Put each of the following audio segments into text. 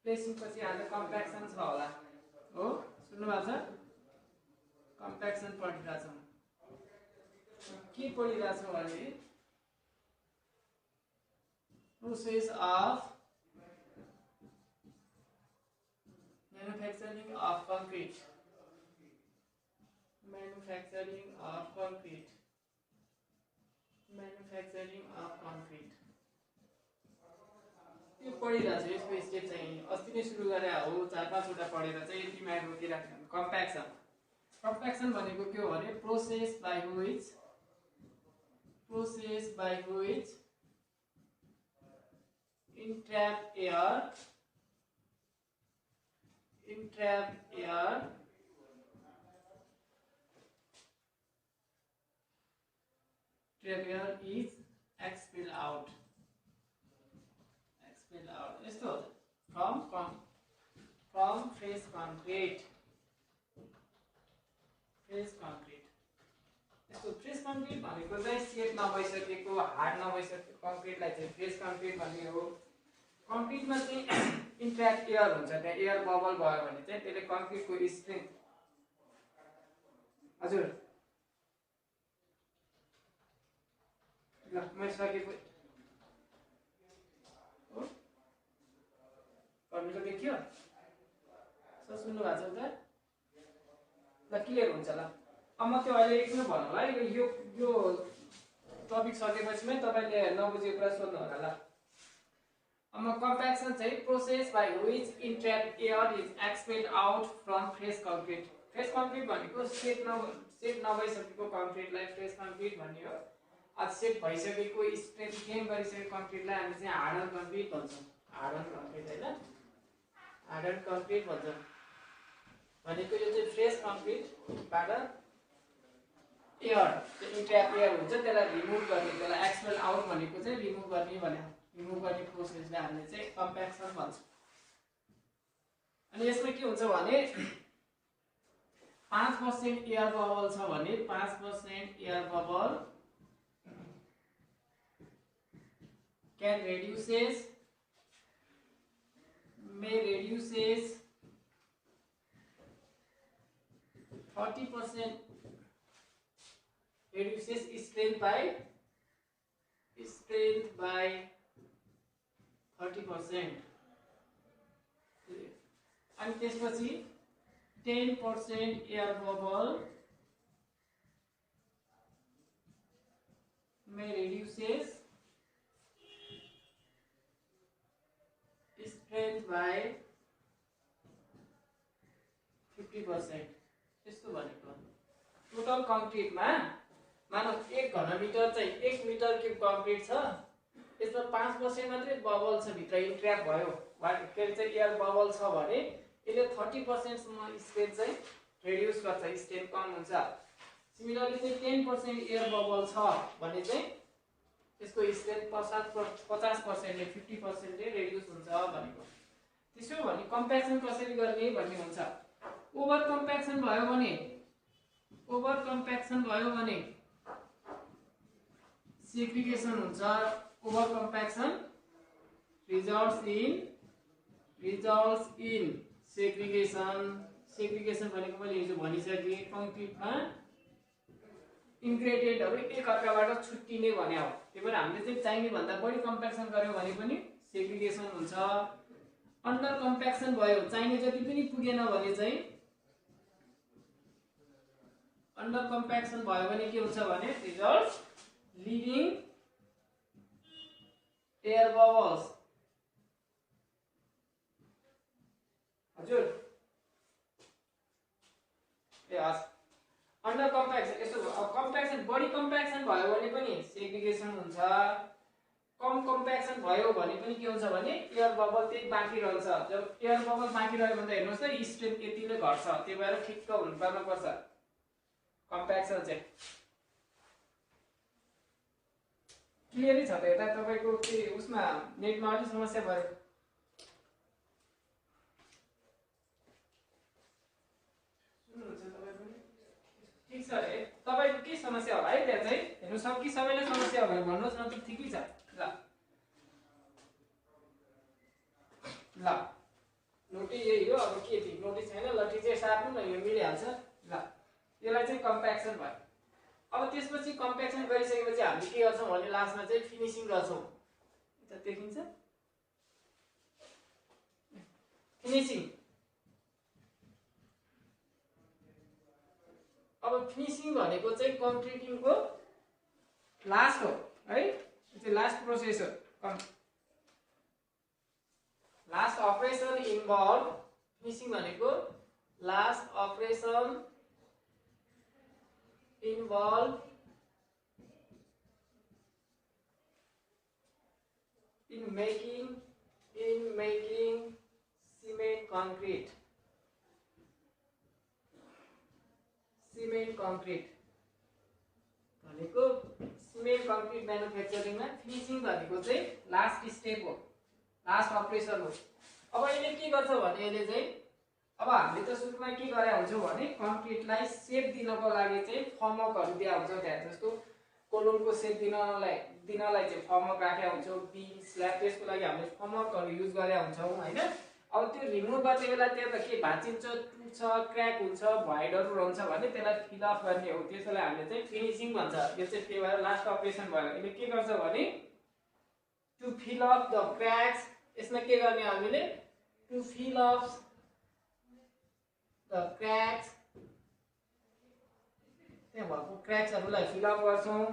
प्लेसिङपछि हाम्रो कम्प्याक्सन छ होला हो सुन्नुभएको छ कम्प्याक्सन पढिरहेछौँ के पढिरहेछौँ भने process of manufacturing of concrete त्यो पढिरहेको छु यसको स्टेप चाहिँ अस्ति नै सुरु गरे हो 4-5 वटा पढेर चाहिँ यतिमा रोकिराख्नु कम्प्याक्सन भनेको के हो भने process by which entrapped air is expelled out यस्तो from fresh concrete यस्तो फ्रेश कङ्क्रिट भनेको चाहिँ सेट नभइसकेको हार्ड नभइसकेको कङ्क्रिटलाई चाहिँ फ्रेश कङ्क्रिट भन्ने हो कङ्क्रिटमा चाहिँ इन्ट्र्याक्ट एयर हुन्छ त्यहाँ एयर बबल भयो भने चाहिँ त्यसले कङ्क्रिटको स्ट्रेन्थ हजुर ल मैले सकेको हो गर्नुको देखियो सुन्नु भएको छ त ल क्लियर हुन्छ ल अब म त्यो अहिले एकछिन भन्नु होला यो टपिक सकेपछि मै तपाईले नबुझेको कुरा सोध्नु होला ल अब कम्प्याक्सन चाहिँ process by which entrapped air is expelled out from fresh concrete भनेको सेट नभइसकेको कङ्क्रिटलाई फ्रेश कङ्क्रिट भन्ने हो अब सेट भइसकेको स्ट्रेन्थ गेन गरिसकेको कङ्क्रिटलाई हामी चाहिँ हार्डन कङ्क्रिट भन्छौँ हार्डन कङ्क्रिट भन्छौँ भनेको यो चाहिँ फ्रेश कङ्क्रिटबाट एयर इन्ट्र्याप एयर हुन्छ त्यसलाई रिमुभ गर्ने त्यसलाई एक्सपेल आउट भनेको चाहिँ रिमुभ गर्ने प्रोसेसलाई हामीले चाहिँ कम्प्याक्सन भन्छौँ अनि यसमा के हुन्छ भने 5% एयर बबल छ भने 5% air bubble can reduces 40% reduces strength by 30% अनि त्यसपछि 10% air bubble may reduces strength by 50% यस्तो भनेको टोटल कङ्क्रिटमा मानौ 1 घनमिटर चाहिँ 1 मिटर क्युब कङ्क्रिट छ यसमा 5% मात्रै बबल छ भित्र इन्ट्र्याप भयो के चाहिँ एयर बबल छ भने यसले 30% सम्म स्ट्रेन्थ चाहिँ रिड्युस गर्छ स्ट्रेन्थ कम हुन्छ सिमिलरली चाहिँ 10% एयर बबल छ भने चाहिँ यसको स्ट्रेन्थ 50% ले 50% ले रिड्युस हुन्छ भनेको त्यसो भने कम्प्याक्सन कसरी गर्ने भन्ने हुन्छ ओभर कम्प्याक्सन भयो भने सेग्रिगेसन हुन्छ over compaction results in segregation भनेको मैले हिजो भनिसके कङ्क्रिटमा इन्ग्रेडियन्टहरु एक अर्काबाट छुट्टिने भने हो त्यही भएर हामीले चाहिँ चाहिने भन्दा बढी कम्प्याक्सन गर्यो भने पनि सेग्रिगेसन हुन्छ अन्डर कम्प्याक्सन भयो चाहिने जति पनि पुगेन भने चाहिँ अन्डर कम्प्याक्सन भयो भने के हुन्छ भने रिजल्ट्स लिभिङ एयर बबल्स हजुर अन्डर कम्प्याक्सन यसो कम्प्याक्सन बढी कम्प्याक्सन भयो भने पनि सेग्रिगेसन हुन्छ कम कम्प्याक्सन भयो भने पनि के हुन्छ भने एयर बबल त्यही बाँकी रहन्छ जब एयर बबल बाँकी रह्यो भने हेर्नुस् त स्ट्रेन्थ यतिले घट्छ त्यही भएर ठिक्क हुनुपर्न पर्छ कम्प्याक्सन चाहिँ क्लियरै छ त यता तपाईको के उसमा नेटमा अलि समस्या भयो सुन्नुहुन्छ ठीक छ रे तपाईको के समस्या होला है त्यहाँ चाहिँ हेर्नु सब कि सबैले समस्या हो भने भन्नुस् न त ठिकै छ ल ल नोटी यही हो अब के थियो नोटी छैन लटी चाहिँ सार्नु न यो मिलिहाल्छ ल यसलाई चाहिँ कम्प्याक्सन भयो अब त्यसपछि कम्प्याक्सन गरिसकेपछि हामीले के गर्छौं भने लास्टमा चाहिँ फिनिशिङ गर्छौं त देखिन्छ फिनिशिङ अब फिनिशिङ भनेको चाहिँ कन्क्रिटिङको लास्ट हो है यो चाहिँ लास्ट प्रोसेस हो लास्ट अपरेसन इन्भल्भ फिनिशिङ भनेको last operation involve in making cement concrete भनेको सिमेन्ट कङ्क्रिट म्यानुफ्याक्चरिङमा फिनिशिङ भनेको चाहिँ लास्ट स्टेप हो लास्ट अपरेसन हो अब यसले के गर्छ भने यसले चाहिँ अब हामीले त सुरुमा के गरे हुन्छौं भने कङ्क्रिटलाई सेप दिनको लागि चाहिँ फर्मवर्कहरु दिया हुन्छ त्यहाँ जस्तो कोलमको सेप दिनलाई चाहिँ फर्मवर्क राखेका हुन्छौं बीम स्ल्याब त्यसको लागि हामीले फर्मवर्कहरु युज गरेका हुन्छौं हैन अब त्यो रिमुभ गर्ने बेला त्यहाँ त के भाँचिन्छ टुट्छ क्र्याक हुन्छ भोइडहरु रहन्छ भने त्यसलाई फिल अफ गर्ने हो त्यसैले हामीले चाहिँ फिनिशिङ भन्छ यो चाहिँ के भयो लास्ट अपरेसन भयो यसले के गर्छ भने to fill of the cracks यसमा के गर्ने हामीले to fill of the cracks त्यहाँ भएको क्रैक्सहरुलाई फिल अप गर्छौं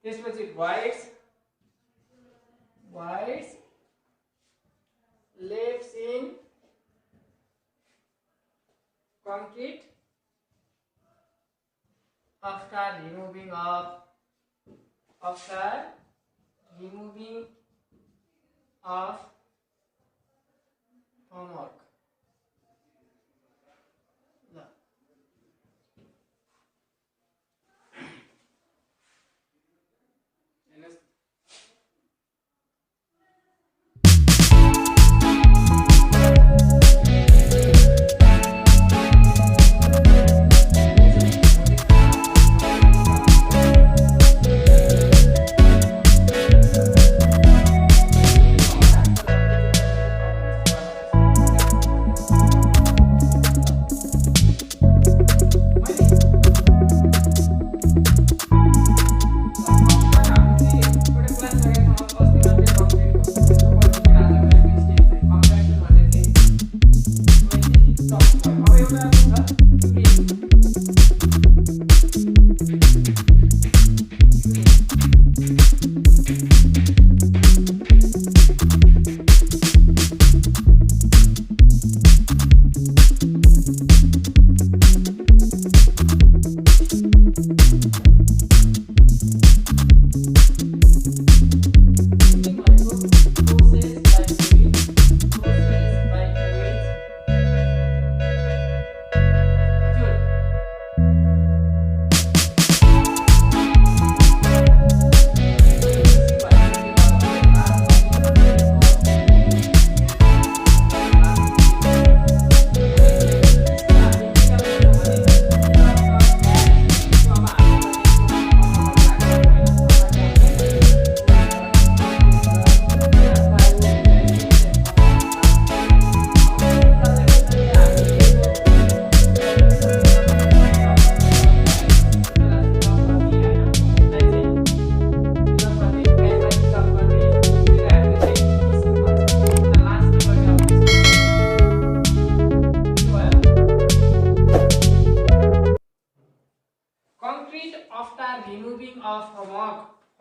त्यसपछि voids left in concrete after removing of formwork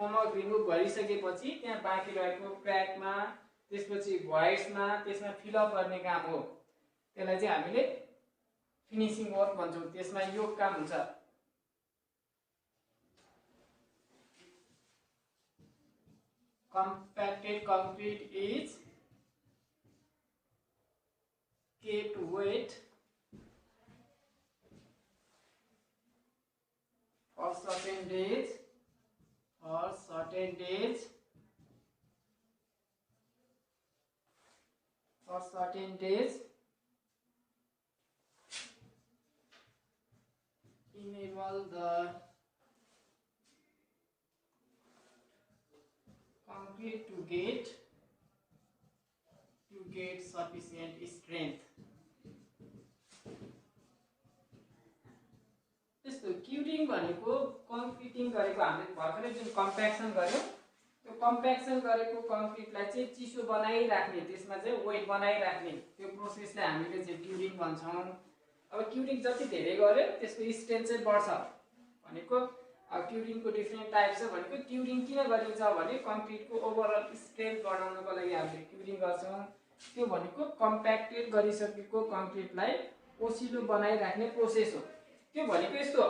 formwork remove गरिसकेपछि त्यहाँ बाँकी रहेको क्र्याकमा त्यसपछि भोइड्समा त्यसमा फिल अप गर्ने काम हो त्यसलाई चाहिँ हामीले फिनिशिङ वर्क भन्छौं त्यसमा यो काम हुन्छ compacted concrete is kept wet for certain days enable the concrete to get sufficient strength. त्यस्तो क्युरिङ भनेको कङ्क्रिटिङ गरेको हामीले भर्खरै जुन कम्प्याक्सन गर्यो त्यो कम्प्याक्सन गरेको कङ्क्रिटलाई चाहिँ चिसो बनाइराख्ने त्यसमा चाहिँ वेट बनाइराख्ने त्यो प्रोसेसलाई हामीले चाहिँ क्युरिङ भन्छौँ। अब क्युरिङ जति धेरै गर्यो त्यसको स्ट्रेन्थ चाहिँ बढ्छ भनेको क्युरिङको डिफ्रेन्ट टाइप छ भनेको क्युरिङ किन गरिन्छ भने कङ्क्रिटको ओभरअल स्ट्रेन्थ बढाउनको लागि हामीले क्युरिङ गर्छौँ। त्यो भनेको कम्प्याक्टेड गरिसकेको कङ्क्रिटलाई ओसिलो बनाइराख्ने प्रोसेस हो। त्यो भनेको यस्तो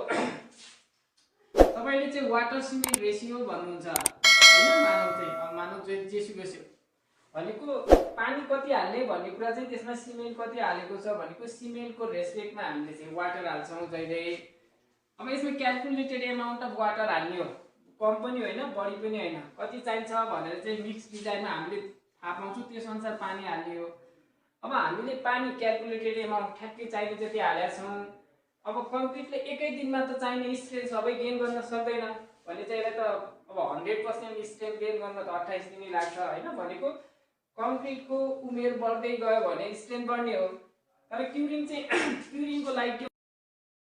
तपाईले चाहिँ वाटर सिमेन्ट रेसियो भन्नुहुन्छ हैन मानव चाहिँ जेसुकै भनेको पानी कति हाल्ने भन्ने कुरा चाहिँ त्यसमा सिमेन्ट कति हालेको छ भनेको सिमेन्टको रेस्पेक्टमा हामीले चाहिँ वाटर हाल्छौँ जहिले। अब यसमा क्याल्कुलेटेड एमाउन्ट अफ वाटर हाल्ने हो, कम पनि होइन बढी पनि होइन, कति चाहिन्छ भनेर चाहिँ मिक्स डिजाइनमा हामीले थाहा पाउँछौँ त्यस अनुसार पानी हाल्ने हो। अब हामीले पानी क्याल्कुलेटेड एमाउन्ट ठ्याक्कै चाहिने जति हालेका छौँ। अब कङ्क्रिटले एकै दिनमा त चाहिने स्ट्रेन्थ सबै गेन गर्न सक्दैन भने चाहिँ यसलाई त अब 100% स्ट्रेन्थ गेन गर्न त 28 दिन लाग्छ हैन भनेको कङ्क्रिटको उमेर बढ्दै गयो भने स्ट्रेन्थ बढ्ने हो। तर क्युरिङ चाहिँ क्युरिङको लागि